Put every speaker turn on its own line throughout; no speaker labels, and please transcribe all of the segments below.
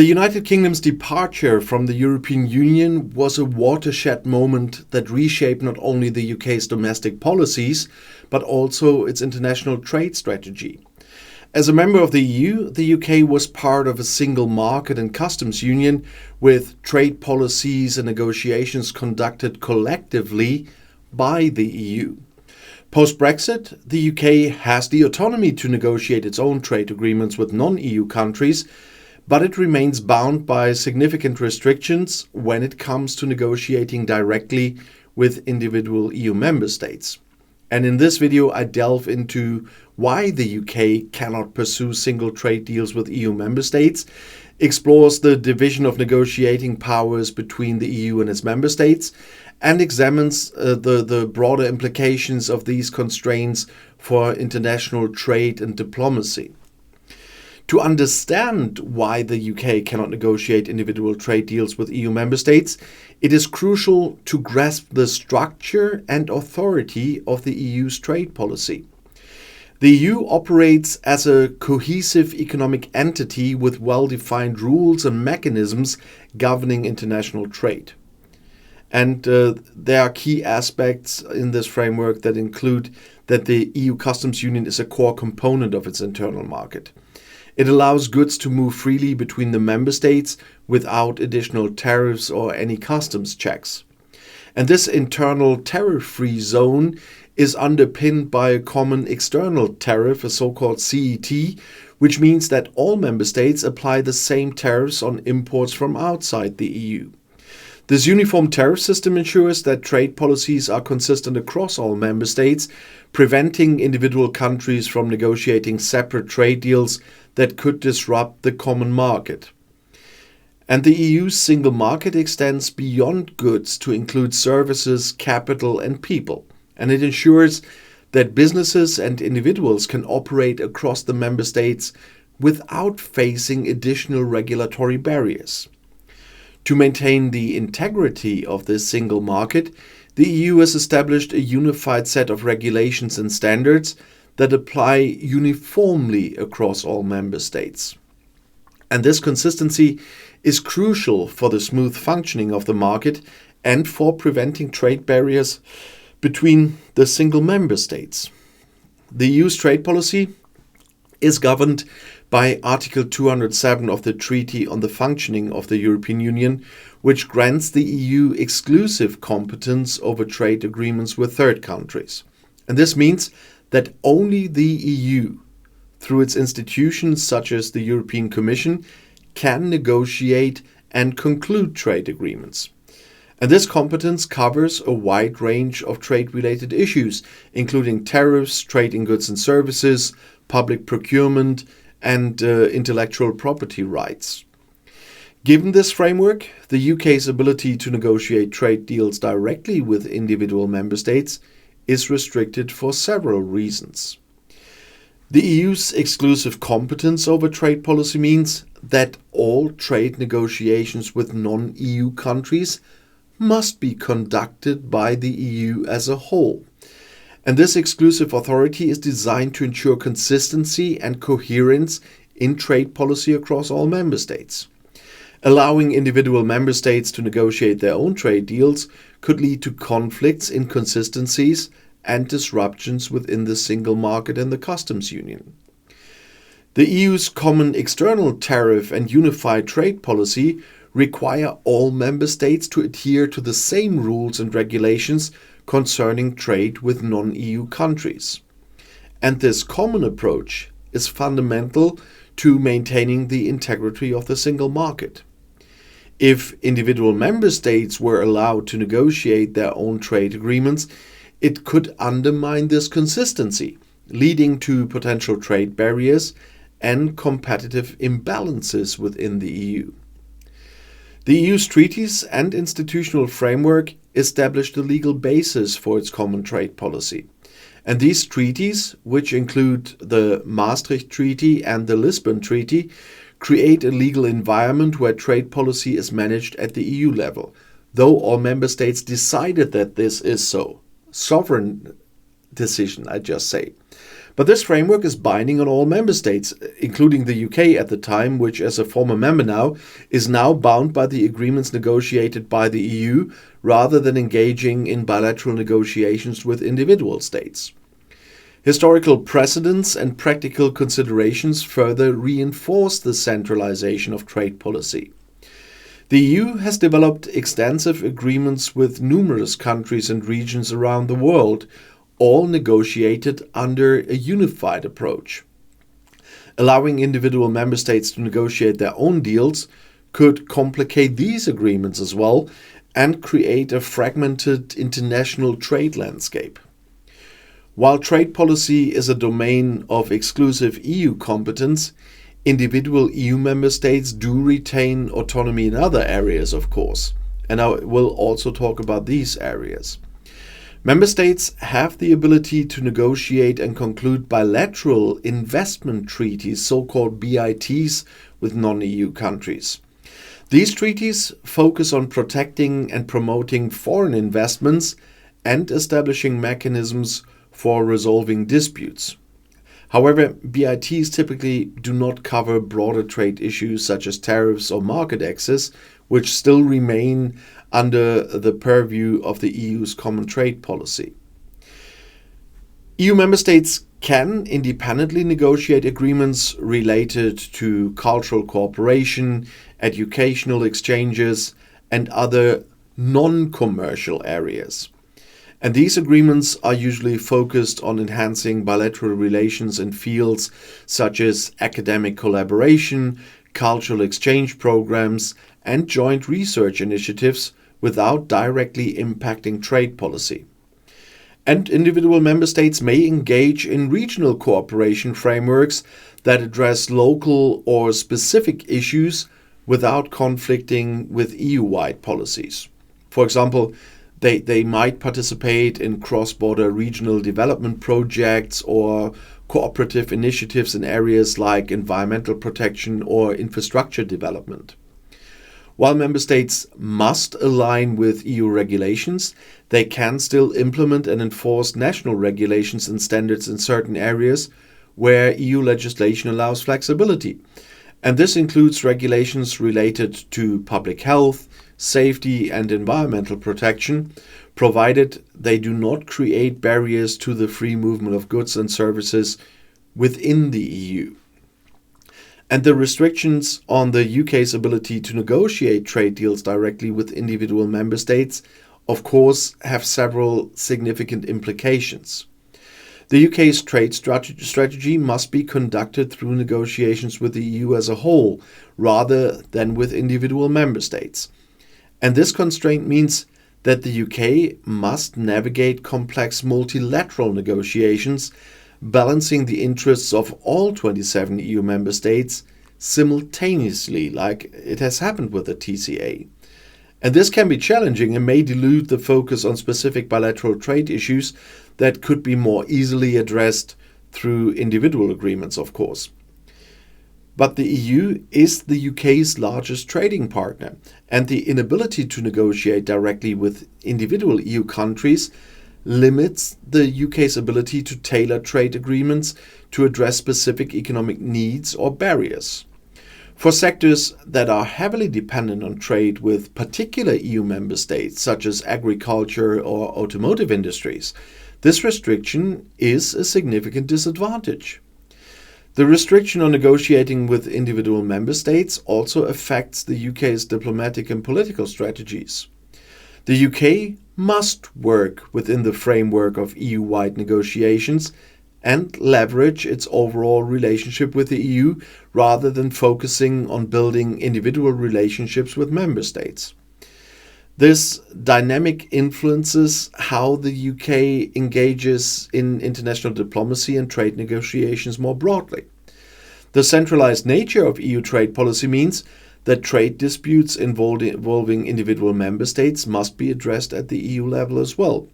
The United Kingdom's departure from the European Union was a watershed moment that reshaped not only the UK's domestic policies, but also its international trade strategy. As a member of the EU, the UK was part of a single market and customs union with trade policies and negotiations conducted collectively by the EU. Post-Brexit, the UK has the autonomy to negotiate its own trade agreements with non-EU countries, but it remains bound by significant restrictions when it comes to negotiating directly with individual EU member states. And in this video, I delve into why the UK cannot pursue single trade deals with EU member states, explores the division of negotiating powers between the EU and its member states, and examines the broader implications of these constraints for international trade and diplomacy. To understand why the UK cannot negotiate individual trade deals with EU member states, it is crucial to grasp the structure and authority of the EU's trade policy. The EU operates as a cohesive economic entity with well-defined rules and mechanisms governing international trade. And there are key aspects in this framework that include that the EU customs union is a core component of its internal market. It allows goods to move freely between the member states without additional tariffs or any customs checks. And this internal tariff-free zone is underpinned by a common external tariff, a so-called CET, which means that all member states apply the same tariffs on imports from outside the EU. This uniform tariff system ensures that trade policies are consistent across all member states, preventing individual countries from negotiating separate trade deals that could disrupt the common market. And the EU's single market extends beyond goods to include services, capital, and people. And it ensures that businesses and individuals can operate across the member states without facing additional regulatory barriers. To maintain the integrity of this single market, the EU has established a unified set of regulations and standards that apply uniformly across all member states. And this consistency is crucial for the smooth functioning of the market and for preventing trade barriers between the single member states. The EU's trade policy is governed by Article 207 of the Treaty on the Functioning of the European Union, which grants the EU exclusive competence over trade agreements with third countries. And this means that only the EU, through its institutions such as the European Commission, can negotiate and conclude trade agreements. And this competence covers a wide range of trade-related issues, including tariffs, trade in goods and services, public procurement, and intellectual property rights. Given this framework, the UK's ability to negotiate trade deals directly with individual member states is restricted for several reasons. The EU's exclusive competence over trade policy means that all trade negotiations with non-EU countries must be conducted by the EU as a whole. And this exclusive authority is designed to ensure consistency and coherence in trade policy across all member states. Allowing individual member states to negotiate their own trade deals could lead to conflicts, inconsistencies, and disruptions within the single market and the customs union. The EU's common external tariff and unified trade policy require all member states to adhere to the same rules and regulations concerning trade with non-EU countries. And this common approach is fundamental to maintaining the integrity of the single market. If individual member states were allowed to negotiate their own trade agreements, it could undermine this consistency, leading to potential trade barriers and competitive imbalances within the EU. The EU's treaties and institutional framework establish the legal basis for its common trade policy. And these treaties, which include the Maastricht Treaty and the Lisbon Treaty, create a legal environment where trade policy is managed at the EU level, though all member states decided that this is so. Sovereign decision, I just say. But this framework is binding on all member states, including the UK at the time, which, as a former member now, is now bound by the agreements negotiated by the EU rather than engaging in bilateral negotiations with individual states. Historical precedents and practical considerations further reinforce the centralization of trade policy. The EU has developed extensive agreements with numerous countries and regions around the world, all negotiated under a unified approach. Allowing individual member states to negotiate their own deals could complicate these agreements as well and create a fragmented international trade landscape. While trade policy is a domain of exclusive EU competence, individual EU member states do retain autonomy in other areas, of course, and I will also talk about these areas. Member states have the ability to negotiate and conclude bilateral investment treaties, so-called BITs, with non-EU countries. These treaties focus on protecting and promoting foreign investments and establishing mechanisms for resolving disputes. However, BITs typically do not cover broader trade issues such as tariffs or market access, which still remain under the purview of the EU's common trade policy. EU member states can independently negotiate agreements related to cultural cooperation, educational exchanges, and other non-commercial areas. And these agreements are usually focused on enhancing bilateral relations in fields such as academic collaboration, cultural exchange programs, and joint research initiatives without directly impacting trade policy. And individual member states may engage in regional cooperation frameworks that address local or specific issues without conflicting with EU-wide policies. For example, they might participate in cross-border regional development projects or cooperative initiatives in areas like environmental protection or infrastructure development. While member states must align with EU regulations, they can still implement and enforce national regulations and standards in certain areas where EU legislation allows flexibility. And this includes regulations related to public health, safety, and environmental protection, provided they do not create barriers to the free movement of goods and services within the EU. And the restrictions on the UK's ability to negotiate trade deals directly with individual member states, of course, have several significant implications. The UK's trade strategy must be conducted through negotiations with the EU as a whole, rather than with individual member states. And this constraint means that the UK must navigate complex multilateral negotiations, balancing the interests of all 27 EU member states simultaneously, like it has happened with the TCA. And this can be challenging and may dilute the focus on specific bilateral trade issues that could be more easily addressed through individual agreements, of course. But the EU is the UK's largest trading partner, and the inability to negotiate directly with individual EU countries limits the UK's ability to tailor trade agreements to address specific economic needs or barriers. For sectors that are heavily dependent on trade with particular EU member states, such as agriculture or automotive industries, this restriction is a significant disadvantage. The restriction on negotiating with individual member states also affects the UK's diplomatic and political strategies. The UK must work within the framework of EU-wide negotiations and leverage its overall relationship with the EU rather than focusing on building individual relationships with member states. This dynamic influences how the UK engages in international diplomacy and trade negotiations more broadly. The centralized nature of EU trade policy means that trade disputes involving individual member states must be addressed at the EU level as well.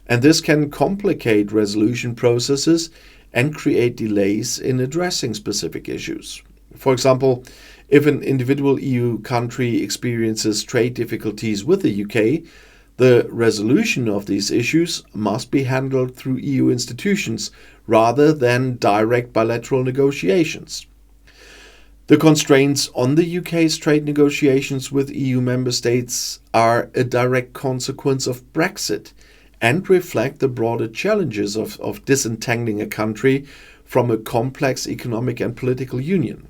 And this can complicate resolution processes and create delays in addressing specific issues. For example, if an individual EU country experiences trade difficulties with the UK, The resolution of these issues must be handled through EU institutions rather than direct bilateral negotiations. The constraints on the UK's trade negotiations with EU member states are a direct consequence of Brexit and reflect the broader challenges of disentangling a country from a complex economic and political union.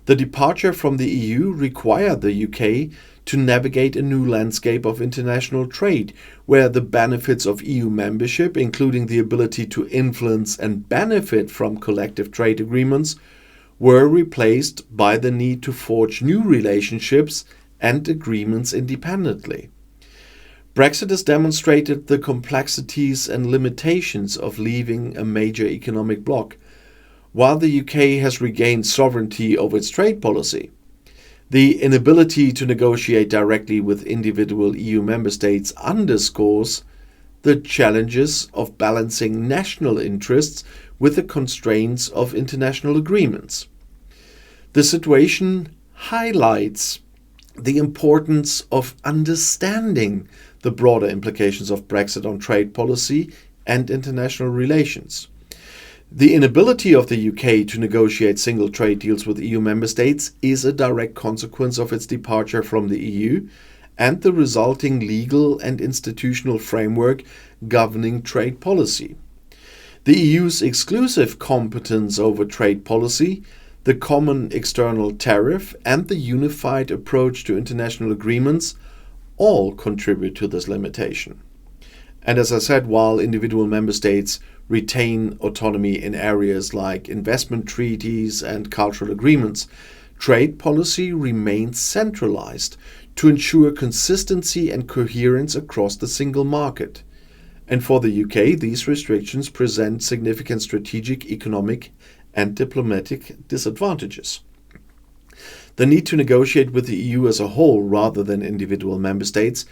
The departure from the EU required the UK to navigate a new landscape of international trade, where the benefits of EU membership, including the ability to influence and benefit from collective trade agreements, were replaced by the need to forge new relationships and agreements independently. Brexit has demonstrated the complexities and limitations of leaving a major economic bloc, while the UK has regained sovereignty over its trade policy. The inability to negotiate directly with individual EU member states underscores the challenges of balancing national interests with the constraints of international agreements. The situation highlights the importance of understanding the broader implications of Brexit on trade policy and international relations. The inability of the UK to negotiate single trade deals with EU member states is a direct consequence of its departure from the EU and the resulting legal and institutional framework governing trade policy. The EU's exclusive competence over trade policy, the common external tariff, and the unified approach to international agreements all contribute to this limitation. And as I said, while individual member states retain autonomy in areas like investment treaties and cultural agreements, trade policy remains centralized to ensure consistency and coherence across the single market. And for the UK, these restrictions present significant strategic, economic, and diplomatic disadvantages. The need to negotiate with the EU as a whole rather than individual member states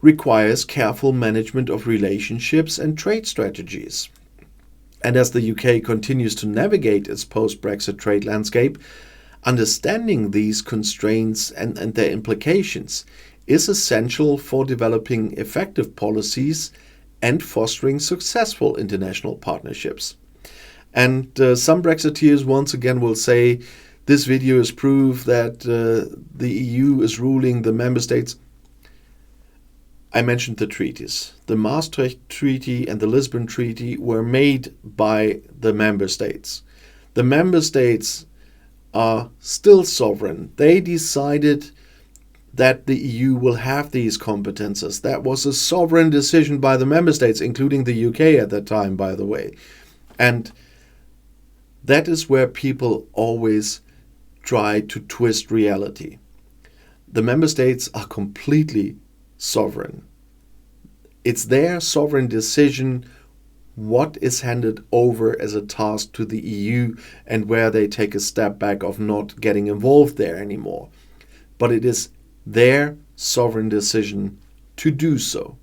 requires careful management of relationships and trade strategies. And as the UK continues to navigate its post-Brexit trade landscape, understanding these constraints and their implications is essential for developing effective policies and fostering successful international partnerships. And some Brexiteers once again will say this video is proof that the EU is ruling the member states. I mentioned the treaties. The Maastricht Treaty and the Lisbon Treaty were made by the member states. The member states are still sovereign. They decided that the EU will have these competences. That was a sovereign decision by the member states, including the UK at that time, by the way. And that is where people always try to twist reality. The member states are completely sovereign. It's their sovereign decision what is handed over as a task to the EU and where they take a step back of not getting involved there anymore. But it is their sovereign decision to do so.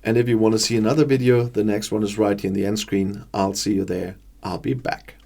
And if you want to see another video, the next one is right here in the end screen. I'll see you there. I'll be back.